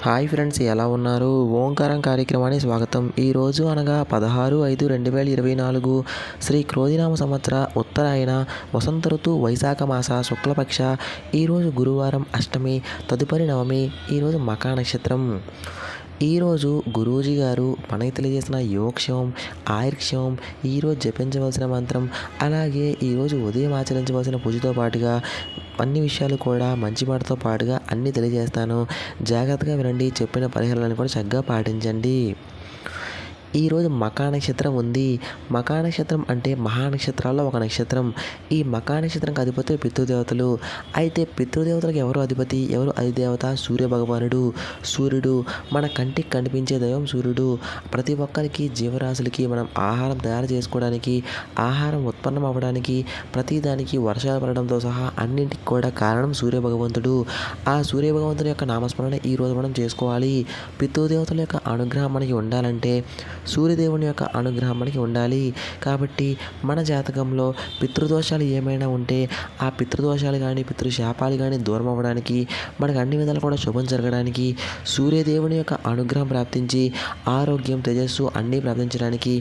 Hi friends, ఎలా ఉన్నారు? ఓంకారం కార్యక్రమానికి స్వాగతం. ఈరోజు అనగా 16/5/2024 శ్రీ క్రోధినామ సంవత్సర ఉత్తరాయణ వసంత ఋతు వైశాఖ మాస శుక్లపక్ష. ఈరోజు గురువారం, అష్టమి, తదుపరి నవమి. ఈరోజు మకా నక్షత్రం. ఈరోజు గురూజీ గారు మనకి తెలియజేసిన యోగక్షేమం, ఆయుర్క్షేమం, ఈరోజు జపించవలసిన మంత్రం, అలాగే ఈరోజు ఉదయం ఆచరించవలసిన పూజతో పాటుగా అన్ని విషయాలు కూడా మంచి మాటతో పాటుగా అన్నీ తెలియజేస్తాను. జాగ్రత్తగా వినండి. చెప్పిన పరిహారాలను కూడా చక్కగా పాటించండి. ఈరోజు మకా నక్షత్రం ఉంది. మకా నక్షత్రం అంటే మహానక్షత్రాల్లో ఒక నక్షత్రం. ఈ మకా నక్షత్రంకి అధిపతి పితృదేవతలు. అయితే పితృదేవతలకు ఎవరు అధిపతి, ఎవరు అధిదేవత? సూర్య భగవానుడు. సూర్యుడు మన కంటికి కనిపించే దైవం సూర్యుడు. ప్రతి ఒక్కరికి, జీవరాశులకి మనం ఆహారం తయారు చేసుకోవడానికి, ఆహారం ఉత్పన్నం అవ్వడానికి, ప్రతిదానికి వర్షాలు పడడంతో సహా అన్నింటికి కూడా కారణం సూర్య భగవంతుడు. ఆ సూర్య భగవంతుని యొక్క నామస్మరణ ఈరోజు మనం చేసుకోవాలి. పితృదేవతల యొక్క అనుగ్రహం మనకి ఉండాలంటే సూర్యదేవుని యొక్క అనుగ్రహం మనకి ఉండాలి. కాబట్టి మన జాతకంలో పితృదోషాలు ఏమైనా ఉంటే ఆ పితృదోషాలు కానీ, పితృశాపాలు కానీ దూరం అవ్వడానికి, మనకు అన్ని విధాలు కూడా శుభం జరగడానికి, సూర్యదేవుని యొక్క అనుగ్రహం ప్రాప్తించి ఆరోగ్యం, తేజస్సు అన్నీ ప్రాప్తించడానికి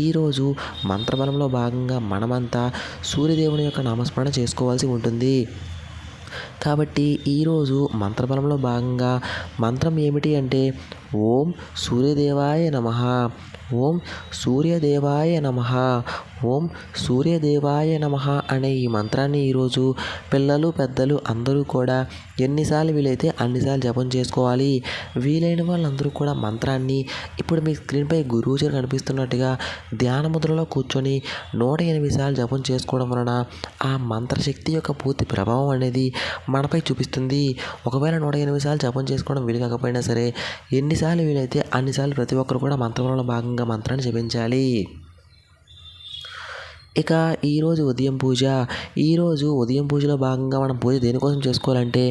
ఈరోజు మంత్రబలంలో భాగంగా మనమంతా సూర్యదేవుని యొక్క నామస్మరణ చేసుకోవాల్సి ఉంటుంది. కాబట్టి ఈరోజు మంత్రబలంలో భాగంగా మంత్రం ఏమిటి అంటే ఓం సూర్యదేవాయ నమః, ఓం సూర్యదేవాయ నమః, ఓం సూర్యదేవాయ నమః అనే ఈ మంత్రాన్ని ఈరోజు పిల్లలు, పెద్దలు అందరూ కూడా ఎన్నిసార్లు వీలైతే అన్నిసార్లు జపం చేసుకోవాలి. వీలైన వాళ్ళందరూ కూడా మంత్రాన్ని ఇప్పుడు మీ స్క్రీన్పై గురూజీ కనిపిస్తున్నట్టుగా ధ్యాన ముద్రలో కూర్చొని 108 సార్లు జపం చేసుకోవడం వలన ఆ మంత్రశక్తి యొక్క పూర్తి ప్రభావం అనేది మనపై చూపిస్తుంది. ఒకవేళ 108 సార్లు జపం చేసుకోవడం వీలు కాకపోయినా సరే, ఎన్నిసార్లు వీలైతే అన్నిసార్లు ప్రతి ఒక్కరు కూడా మంత్రంలో భాగంగా మంత్రాన్ని జపించాలి. ఇక ఈరోజు ఉదయం పూజ. ఈరోజు ఉదయం పూజలో భాగంగా మనం పూజ దేనికోసం చేసుకోవాలంటే,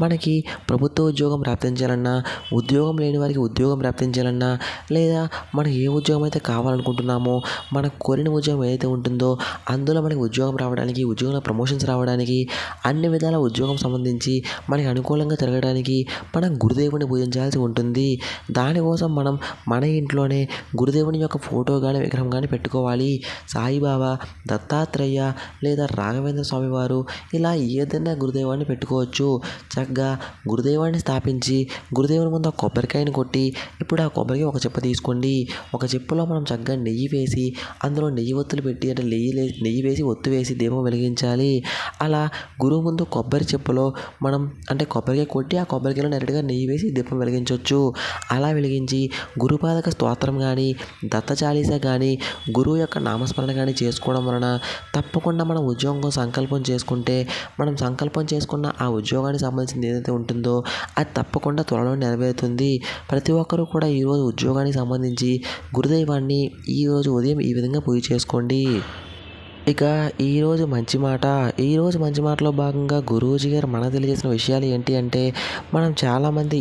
మనకి ప్రభుత్వ ఉద్యోగం ప్రాప్తించాలన్నా, ఉద్యోగం లేని వారికి ఉద్యోగం ప్రాప్తించాలన్నా, లేదా మనకి ఏ ఉద్యోగం అయితే కావాలనుకుంటున్నామో, మనకు కోరిన ఉద్యోగం ఏదైతే ఉంటుందో అందులో మనకి ఉద్యోగం రావడానికి, ఉద్యోగంలో ప్రమోషన్స్ రావడానికి, అన్ని విధాల ఉద్యోగం సంబంధించి మనకి అనుకూలంగా జరగడానికి మనం గురుదేవుని పూజించాల్సి ఉంటుంది. దానికోసం మనం మన ఇంట్లోనే గురుదేవుని యొక్క ఫోటో కానీ, విగ్రహం కానీ పెట్టుకోవాలి. సాయిబాబా, దత్తాత్రేయ లేదా రాఘవేంద్ర స్వామి వారు, ఇలా ఏదైనా గురుదేవాన్ని పెట్టుకోవచ్చు. చక్కగా గురుదేవాన్ని స్థాపించి గురుదేవుని ముందు ఆ కొబ్బరికాయని కొట్టి, ఇప్పుడు ఆ కొబ్బరికి ఒక చెప్ప తీసుకోండి. ఒక చెప్పులో మనం చక్కగా నెయ్యి వేసి, అందులో నెయ్యి ఒత్తులు పెట్టి, అంటే నెయ్యి వేసి ఒత్తు వేసి దీపం వెలిగించాలి. అలా గురువు ముందు కొబ్బరి చెప్పులో మనం అంటే కొబ్బరికాయ కొట్టి ఆ కొబ్బరికాయలో డైరెక్ట్గా నెయ్యి వేసి దీపం వెలిగించవచ్చు. అలా వెలిగించి గురుపాదక స్తోత్రం కానీ, దత్త చాలీసా కానీ, గురువు యొక్క నామస్మరణ కానీ చేసుకోవడం వలన తప్పకుండా మనం ఉద్యోగం సంకల్పం చేసుకుంటే, మనం సంకల్పం చేసుకున్న ఆ ఉద్యోగానికి సంబంధించింది ఏదైతే ఉంటుందో అది తప్పకుండా త్వరలో నెరవేరుతుంది. ప్రతి ఒక్కరూ కూడా ఈరోజు ఉద్యోగానికి సంబంధించి గురుదైవాన్ని ఈరోజు ఉదయం ఈ విధంగా పూజ చేసుకోండి. ఇక ఈరోజు మంచి మాట. ఈరోజు మంచి మాటలో భాగంగా గురూజీ గారు మనకు తెలియజేసిన విషయాలు ఏంటి అంటే, మనం చాలామంది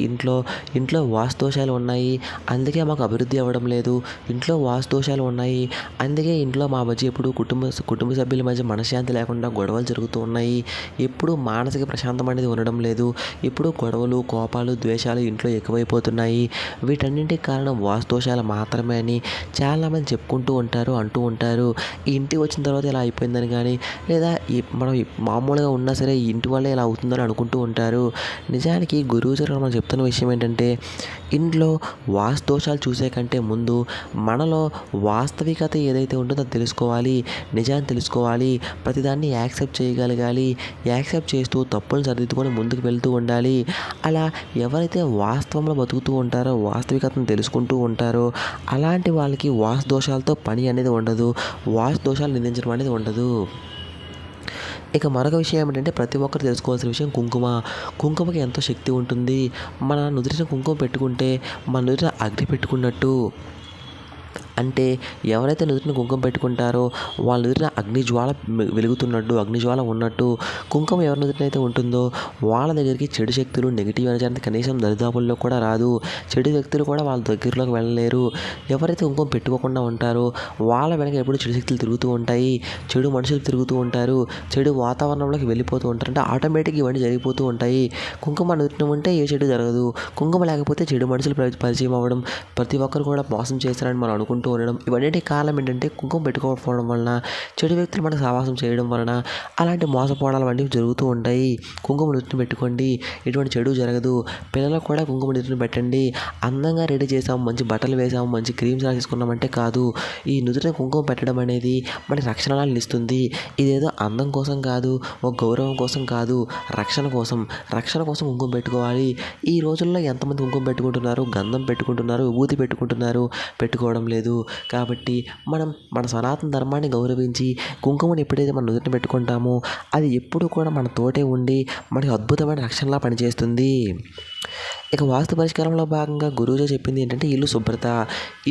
ఇంట్లో వాస్తుదోషాలు ఉన్నాయి, అందుకే మాకు అభివృద్ధి అవ్వడం లేదు. ఇంట్లో వాస్తుదోషాలు ఉన్నాయి, అందుకే ఇంట్లో మా మధ్య ఎప్పుడు కుటుంబ సభ్యుల మధ్య మనశ్శాంతి లేకుండా గొడవలు జరుగుతూ ఉన్నాయి. ఎప్పుడు మానసిక ప్రశాంతం అనేది ఉండడం లేదు. ఎప్పుడు గొడవలు, కోపాలు, ద్వేషాలు ఇంట్లో ఎక్కువైపోతున్నాయి. వీటన్నింటికి కారణం వాస్తుదోషాలు మాత్రమే అని చాలామంది చెప్పుకుంటూ ఉంటారు, అంటూ ఉంటారు. ఈ ఇంటికి వచ్చిన తర్వాత ఇలా అయిపోయిందని కానీ, లేదా మనం మామూలుగా ఉన్నా సరే ఈ ఇంటి వల్లే ఇలా అవుతుందని అనుకుంటూ ఉంటారు. నిజానికి గురువుజీ మనం చెప్తున్న విషయం ఏంటంటే, ఇంట్లో వాస్తుదోషాలు చూసే కంటే ముందు మనలో వాస్తవికత ఏదైతే ఉంటుందో అది తెలుసుకోవాలి. నిజాన్ని తెలుసుకోవాలి. ప్రతిదాన్ని యాక్సెప్ట్ చేయగలగాలి. యాక్సెప్ట్ చేస్తూ తప్పులను సరిదిద్దుకొని ముందుకు వెళ్తూ ఉండాలి. అలా ఎవరైతే వాస్తవంలో బతుకుతూ ఉంటారో, వాస్తవికతను తెలుసుకుంటూ ఉంటారో అలాంటి వాళ్ళకి వాస్తుదోషాలతో పని అనేది ఉండదు. వాస్తుదోషాలు నిందించడం అనేది ఉండదు. ఇక మరొక విషయం ఏమిటంటే, ప్రతి ఒక్కరు తెలుసుకోవాల్సిన విషయం కుంకుమకి ఎంతో శక్తి ఉంటుంది. మన నుదుటిన కుంకుమ పెట్టుకుంటే మన నుదుటిన అగ్ని పెట్టుకున్నట్టు. అంటే ఎవరైతే నుదుటిన కుంకుమ పెట్టుకుంటారో వాళ్ళ నుదుటిన అగ్నిజ్వాల వెలుగుతున్నట్టు, అగ్నిజ్వాల ఉన్నట్టు. కుంకుమ ఎవరి నుదుటిన అయితే ఉంటుందో వాళ్ళ దగ్గరికి చెడు శక్తులు, నెగిటివ్ ఎనర్జీ అనేది కనీసం దరిదాపుల్లో కూడా రాదు. చెడు వ్యక్తులు కూడా వాళ్ళ దగ్గరలోకి వెళ్ళలేరు. ఎవరైతే కుంకుమ పెట్టుకోకుండా ఉంటారో వాళ్ళ వెనక ఎప్పుడు చెడు శక్తులు తిరుగుతూ ఉంటాయి, చెడు మనుషులు తిరుగుతూ ఉంటారు, చెడు వాతావరణంలోకి వెళ్ళిపోతూ ఉంటారు. అంటే ఆటోమేటిక్గా ఇవన్నీ జరిగిపోతూ ఉంటాయి. కుంకుమ నుదుటిన ఉంటే ఏ చెడు జరగదు, కుంకుమ లేకపోతే చెడు మనుషులు పరిచయం అవ్వడం, ప్రతి ఒక్కరు కూడా మోసం చేస్తారని మనం అనుకుంటూ ఉండడం, ఇవన్నీ కారణం ఏంటంటే కుంకుమ పెట్టుకోకపోవడం వలన, చెడు వ్యక్తులు మనకు సహవాసం చేయడం వలన అలాంటి మోసపోవడాలు వంటివి జరుగుతూ ఉంటాయి. కుంకుమ నుదుటిన పెట్టుకోండి, ఎటువంటి చెడు జరగదు. పిల్లలకు కూడా కుంకుమ నుదుటిన పెట్టండి. అందంగా రెడీ చేసాము, మంచి బట్టలు వేసాము, మంచి క్రీమ్స్ రాసేసుకున్నామంటే కాదు. ఈ నుదుటిన కుంకుమ పెట్టడం అనేది మనకి రక్షణలా నిలుస్తుంది. ఇదేదో అందం కోసం కాదు, ఒక గౌరవం కోసం కాదు, రక్షణ కోసం. రక్షణ కోసం కుంకుమ పెట్టుకోవాలి. ఈ రోజుల్లో ఎంతమంది కుంకుమ పెట్టుకుంటున్నారు, గంధం పెట్టుకుంటున్నారు, విభూతి పెట్టుకుంటున్నారు, పెట్టుకోవడం లేదు. కాబట్టి మనం మన సనాతన ధర్మాన్ని గౌరవించి కుంకుమని ఎప్పుడైతే మనం నుదుటిన పెట్టుకుంటామో అది ఎప్పుడు కూడా మన తోటే ఉండి మనకి అద్భుతమైన రక్షణలా పనిచేస్తుంది. ఇక వాస్తు పరిష్కారంలో భాగంగా గురూజీ చెప్పింది ఏంటంటే ఇల్లు శుభ్రత.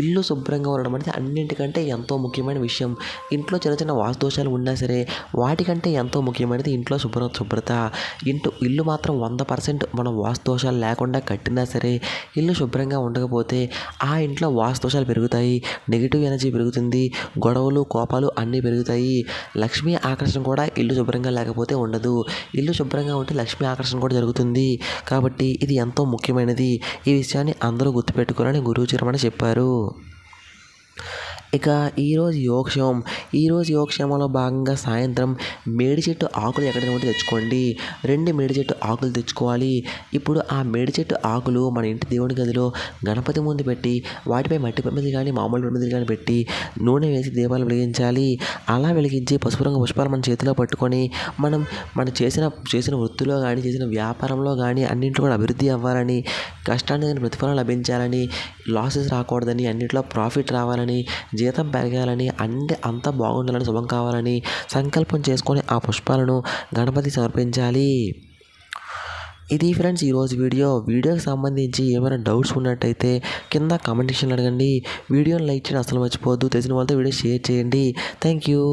ఇల్లు శుభ్రంగా ఉండడం అనేది అన్నింటికంటే ఎంతో ముఖ్యమైన విషయం. ఇంట్లో చిన్న చిన్న వాస్తు దోషాలు ఉన్నా సరే వాటికంటే ఎంతో ముఖ్యమైనది ఇంట్లో శుభ్రత. ఇల్లు మాత్రం 100% మనం వాస్తు దోషాలు లేకుండా కట్టినా సరే ఇల్లు శుభ్రంగా ఉండకపోతే ఆ ఇంట్లో వాస్తు దోషాలు పెరుగుతాయి, నెగిటివ్ ఎనర్జీ పెరుగుతుంది, గొడవలు, కోపాలు అన్నీ పెరుగుతాయి. లక్ష్మీ ఆకర్షణ కూడా ఇల్లు శుభ్రంగా లేకపోతే ఉండదు. ఇల్లు శుభ్రంగా ఉంటే లక్ష్మీ ఆకర్షణ కూడా జరుగుతుంది. కాబట్టి ఇది ఎంతో ముఖ్యమైనది. ఈ విషయాన్ని అందరూ గుర్తుపెట్టుకోవాలని గురూజీ రమణ చెప్పారు. ఇక ఈరోజు యోగక్షేమంలో భాగంగా సాయంత్రం మేడి చెట్టు ఆకులు ఎక్కడైనా ఉంటే తెచ్చుకోండి. 2 మేడి చెట్టు ఆకులు తెచ్చుకోవాలి. ఇప్పుడు ఆ మేడి చెట్టు ఆకులు మన ఇంటి దేవుని గదిలో గణపతి ముందు పెట్టి వాటిపై మట్టి ప్రమిదలు కానీ మామూలు ప్రమిదలు కానీ పెట్టి నూనె వేసి దీపాలు వెలిగించాలి. అలా వెలిగించి పసుపు రంగు పుష్పాలు మన చేతిలో పట్టుకొని మనం చేసిన వృత్తిలో కానీ చేసిన వ్యాపారంలో కానీ అన్నింటిలో కూడా అభివృద్ధి అవ్వాలని, కష్టానికి తగిన ప్రతిఫలం లభించాలని, లాసెస్ రాకూడదని, అన్నింటిలో ప్రాఫిట్ రావాలని, జీతం పెరగాలని, అంతా బాగుండాలని, శుభం కావాలని సంకల్పం చేసుకొని ఆ పుష్పాలను గణపతికి సమర్పించాలి. ఇది ఫ్రెండ్స్ ఈరోజు వీడియోకి సంబంధించి ఏమైనా డౌట్స్ ఉన్నట్టయితే కింద కామెంట్ సెక్షన్లో అడగండి. వీడియోని లైక్ చేయడం అసలు మర్చిపోవద్దు. తెలిసిన వాళ్ళతో వీడియో షేర్ చేయండి. Thank you.